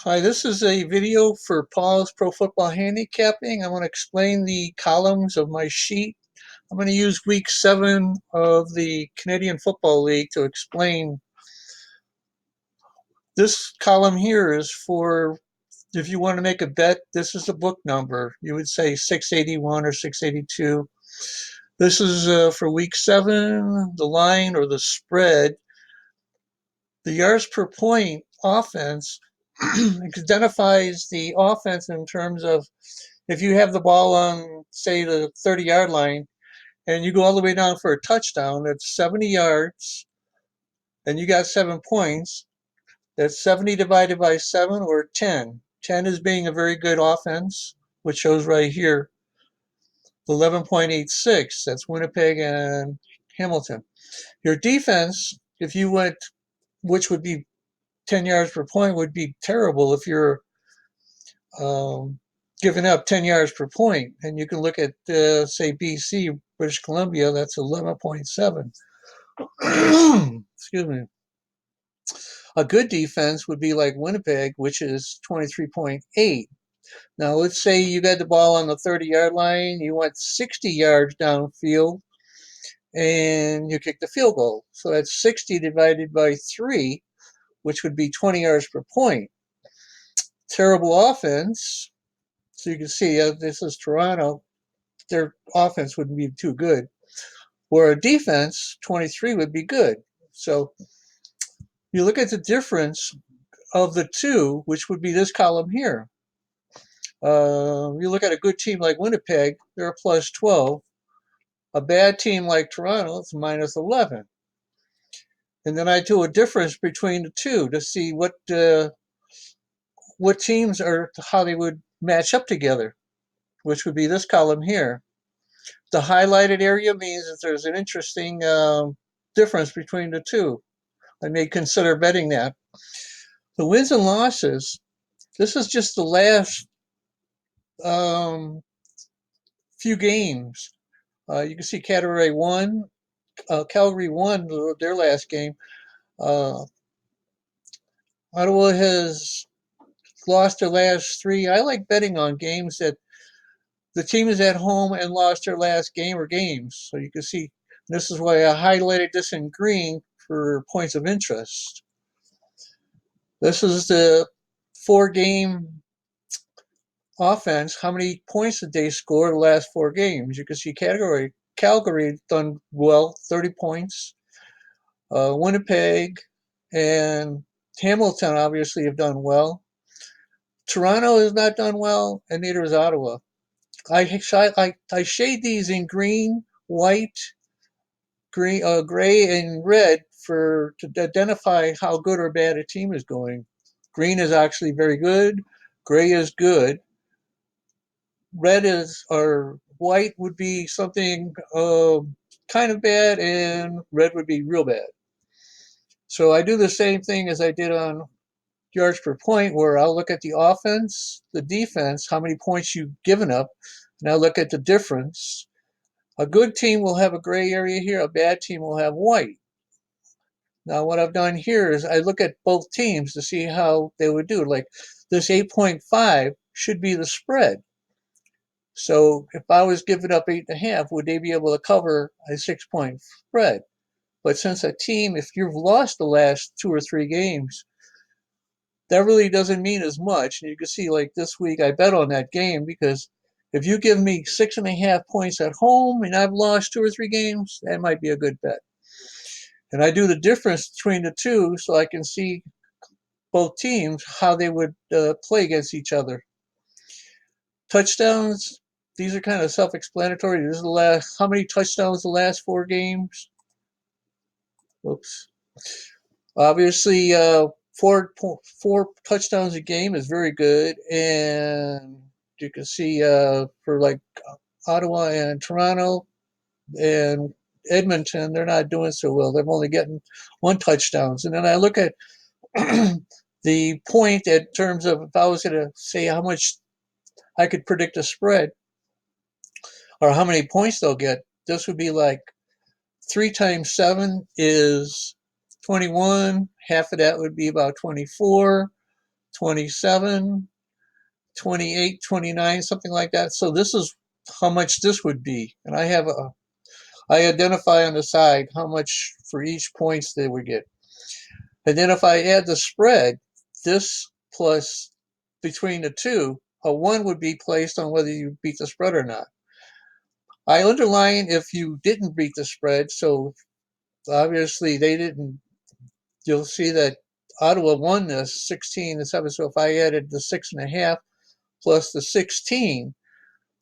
Hi, this is a video for Paul's Pro Football Handicapping. I want to explain the columns of my sheet. I'm going to use week 7 of the Canadian Football League to explain. This column here is for if you want to make a bet. This is the book number. You would say 681 or 682. This is for week 7, the line or the spread. The yards per point offense identifies the offense in terms of if you have the ball on, say, the 30-yard line and you go all the way down for a touchdown, that's 70 yards and you got 7 points. That's 70 divided by 7 or 10. 10 is being a very good offense, which shows right here, 11.86. That's Winnipeg and Hamilton. Your defense, if you went, which would be 10 yards per point, would be terrible if you're giving up 10 yards per point. And you can look at, say, BC, British Columbia, that's 11.7. Excuse me. A good defense would be like Winnipeg, which is 23.8. Now, let's say you got the ball on the 30-yard line, you went 60 yards downfield, and you kick the field goal. So that's 60 divided by 3, which would be 20 yards per point. Terrible offense. So you can see this is Toronto. Their offense wouldn't be too good. Where a defense, 23 would be good. So you look at the difference of the two, which would be this column here. You look at a good team like Winnipeg, they're a plus 12. A bad team like Toronto, it's minus 11. And then I do a difference between the two to see what teams are, how they would match up together, which would be this column here. The highlighted area means that there's an interesting difference between the two. I may consider betting that. The wins and losses, this is just the last few games. You can see Calgary won their last game. Ottawa has lost their last 3. I like betting on games that the team is at home and lost their last game or games. So you can see this is why I highlighted this in green for points of interest. This is the 4-game offense. How many points did they score the last 4 games? You can see Calgary done well, 30 points. Winnipeg and Hamilton obviously have done well. Toronto has not done well, and neither has Ottawa. I shade these in green, white, gray, and red to identify how good or bad a team is going. Green is actually very good. Gray is good. Red is, or white would be something kind of bad, and red would be real bad. So I do the same thing as I did on yards per point, where I'll look at the offense, the defense, how many points you've given up, and I'll look at the difference. A good team will have a gray area here, a bad team will have white. Now what I've done here is I look at both teams to see how they would do. Like this 8.5 should be the spread. So if I was giving up 8.5, would they be able to cover a 6-point spread? But since a team, if you've lost the last 2 or 3 games, that really doesn't mean as much. And you can see like this week, I bet on that game because if you give me 6.5 points at home and I've lost 2 or 3 games, that might be a good bet. And I do the difference between the two so I can see both teams, how they would play against each other. Touchdowns, these are kind of self-explanatory. This is the last, how many touchdowns the last 4 games? Oops. Obviously, four touchdowns a game is very good. And you can see for like Ottawa and Toronto and Edmonton, they're not doing so well. They're only getting 1 touchdowns. And then I look at the point in terms of if I was going to say how much I could predict a spread or how many points they'll get, this would be like 3 times 7 is 21. Half of that would be about 24. 27, 28, 29, something like that. So this is how much this would be. And I identify on the side how much for each points they would get. And then if I add the spread, this plus between the two, a 1 would be placed on whether you beat the spread or not. I underline if you didn't beat the spread, so obviously they didn't. You'll see that Ottawa won this 16-7. So if I added the 6.5 plus the 16,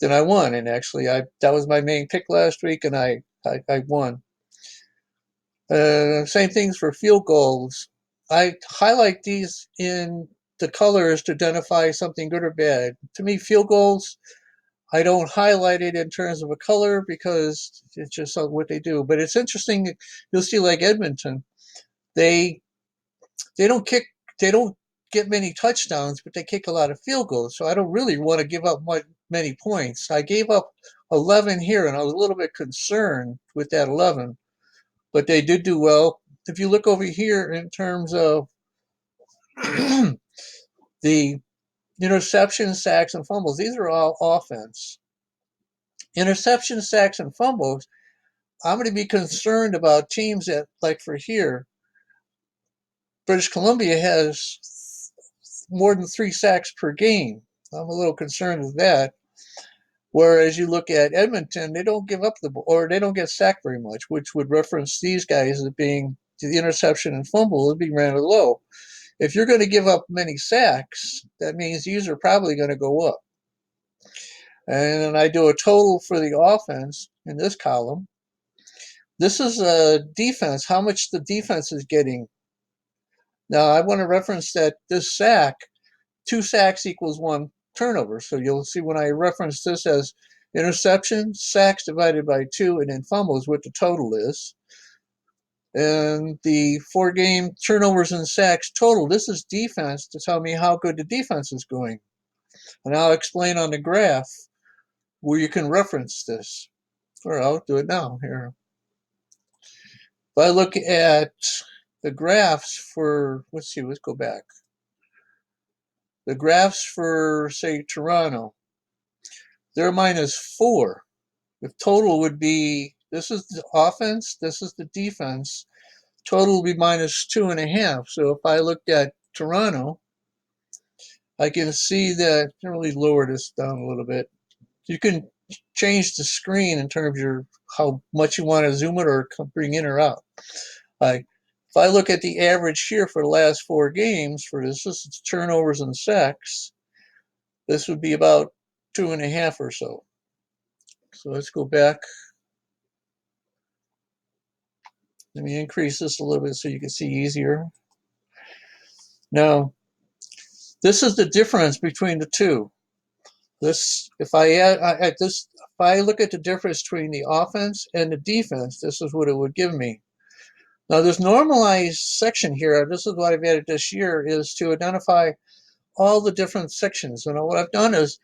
then I won. And actually, that was my main pick last week, and I won. Same things for field goals. I highlight these in the colors to identify something good or bad. To me, field goals, I don't highlight it in terms of a color because it's just what they do. But it's interesting. You'll see, like Edmonton, they they don't kick, they don't get many touchdowns, but they kick a lot of field goals. So I don't really want to give up many points. I gave up 11 here, and I was a little bit concerned with that 11, but they did do well. If you look over here in terms of the interceptions, sacks, and fumbles, these are all offense. Interceptions, sacks, and fumbles, I'm going to be concerned about teams that, like for here, British Columbia has more than 3 sacks per game. I'm a little concerned with that. Whereas you look at Edmonton, they don't give up or they don't get sacked very much, which would reference these guys as being the interception and fumble would be rather low. If you're going to give up many sacks, that means these are probably going to go up. And then I do a total for the offense in this column. This is a defense, how much the defense is getting. Now, I want to reference that this sack, 2 sacks equals 1 turnover. So you'll see when I reference this as interception, sacks divided by 2, and then fumbles, what the total is. And the 4-game turnovers and sacks total, this is defense to tell me how good the defense is going. And I'll explain on the graph where you can reference this. Or I'll do it now here. If I look at the graphs for, let's go back. The graphs for, say, Toronto, they're -4. The total would be, this is the offense, this is the defense. Total will be -2.5. So if I looked at Toronto, I can see that, really lower this down a little bit. You can change the screen in terms of how much you want to zoom it or bring in or out. If I look at the average here for the last 4 games, for this is turnovers and sacks, this would be about 2.5 or so. So let's go back. Let me increase this a little bit so you can see easier. Now, this is the difference between the two. This, if I look at the difference between the offense and the defense, this is what it would give me. Now, this normalized section here, this is what I've added this year, is to identify all the different sections. And what I've done is,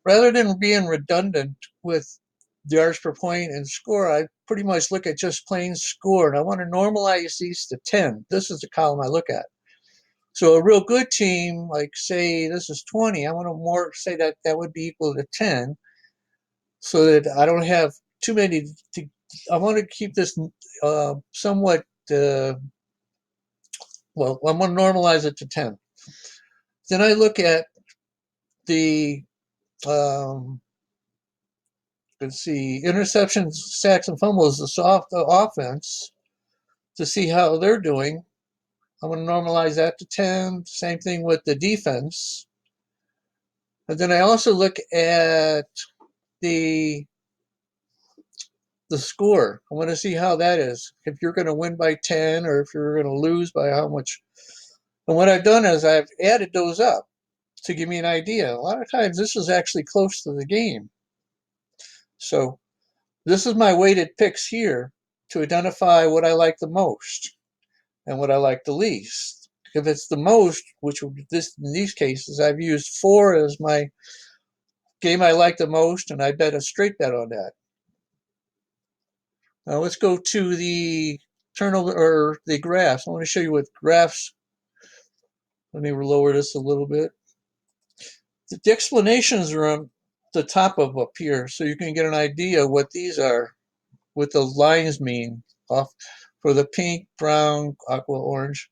rather than being redundant with yards per point and score, I pretty much look at just plain score. And I want to normalize these to 10. This is the column I look at. So a real good team, like say this is 20, I want to more say that that would be equal to 10 so that I don't have too many. I want to keep this somewhat, well, I'm going to normalize it to 10. Then I look at the, let's see, interceptions, sacks, and fumbles, the offense, to see how they're doing. I'm going to normalize that to 10. Same thing with the defense. And then I also look at the score. I want to see how that is. If you're going to win by 10 or if you're going to lose by how much. And what I've done is I've added those up to give me an idea. A lot of times this is actually close to the game. So this is my weighted picks here to identify what I like the most and what I like the least. If it's the most, which would this in these cases, I've used 4 as my game I like the most, and I bet a straight bet on that. Now let's go to the turnover or the graphs. I want to show you what graphs Let me lower this a little bit. The explanations are on the top of up here, so you can get an idea what these are, what the lines mean off for the pink, brown, aqua, orange.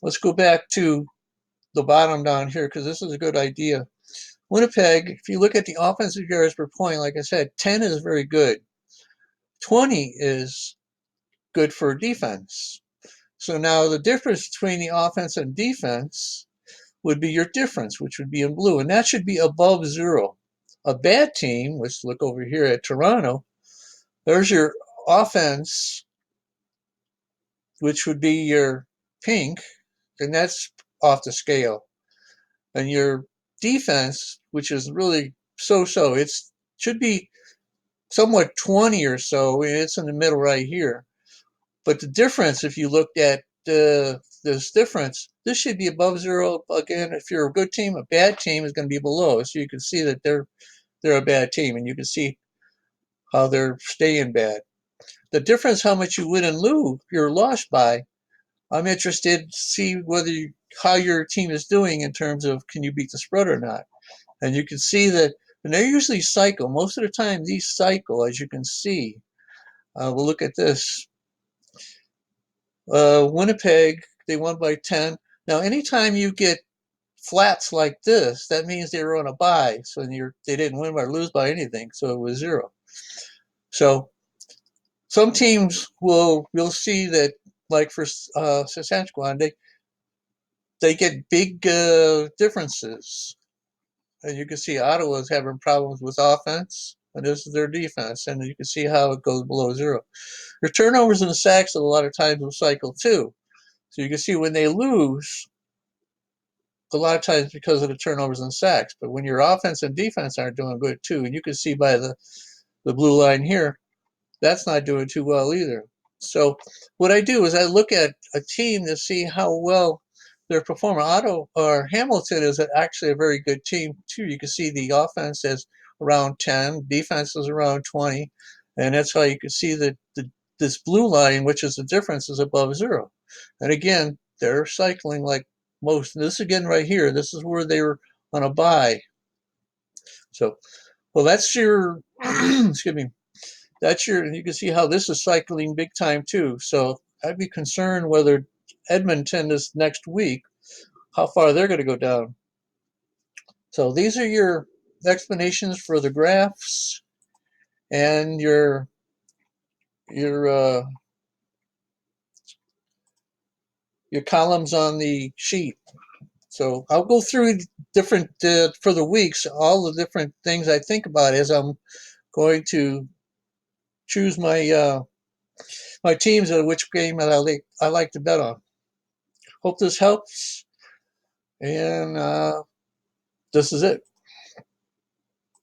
Let's go back to the bottom down here because this is a good idea. Winnipeg, if you look at the offensive yards per point, like I said, 10 is very good. 20 is good for defense. So now the difference between the offense and defense would be your difference, which would be in blue, and that should be above 0. A bad team, let's look over here at Toronto, there's your offense, which would be your pink, and that's off the scale. And your defense, which is really so-so, it should be somewhat 20 or so, and it's in the middle right here. But the difference, if you looked at this difference, this should be above 0. Again, if you're a good team, a bad team is going to be below. So you can see that they're a bad team, and you can see how they're staying bad. The difference, how much you win and lose, you're lost by. I'm interested to see how your team is doing in terms of can you beat the spread or not. And you can see that, and they usually cycle. Most of the time, these cycle, as you can see. We'll look at this. Winnipeg, they won by 10. Now, anytime you get flats like this, that means they were on a bye. So they didn't win or lose by anything. So it was 0. So some teams you'll see that, like for Saskatchewan, they get big differences. And you can see Ottawa's having problems with offense, and this is their defense. And you can see how it goes below 0. Your turnovers and sacks a lot of times will cycle too. So you can see when they lose, a lot of times because of the turnovers and sacks. But when your offense and defense aren't doing good too, and you can see by the blue line here, that's not doing too well either. So what I do is I look at a team to see how well they're performing. Hamilton is actually a very good team too. You can see the offense is around 10, defense is around 20, and that's how you can see that this blue line, which is the difference, is above 0. And again, they're cycling like most. This again right here, this is where they were on a bye. So, well, that's your excuse me. You can see how this is cycling big time too. So I'd be concerned whether Edmonton this next week, how far they're going to go down. So these are your explanations for the graphs and your uh, your columns on the sheet. So I'll go through different for the weeks, all the different things I think about as I'm going to choose my teams and which game that I like to bet on. Hope this helps, and this is it.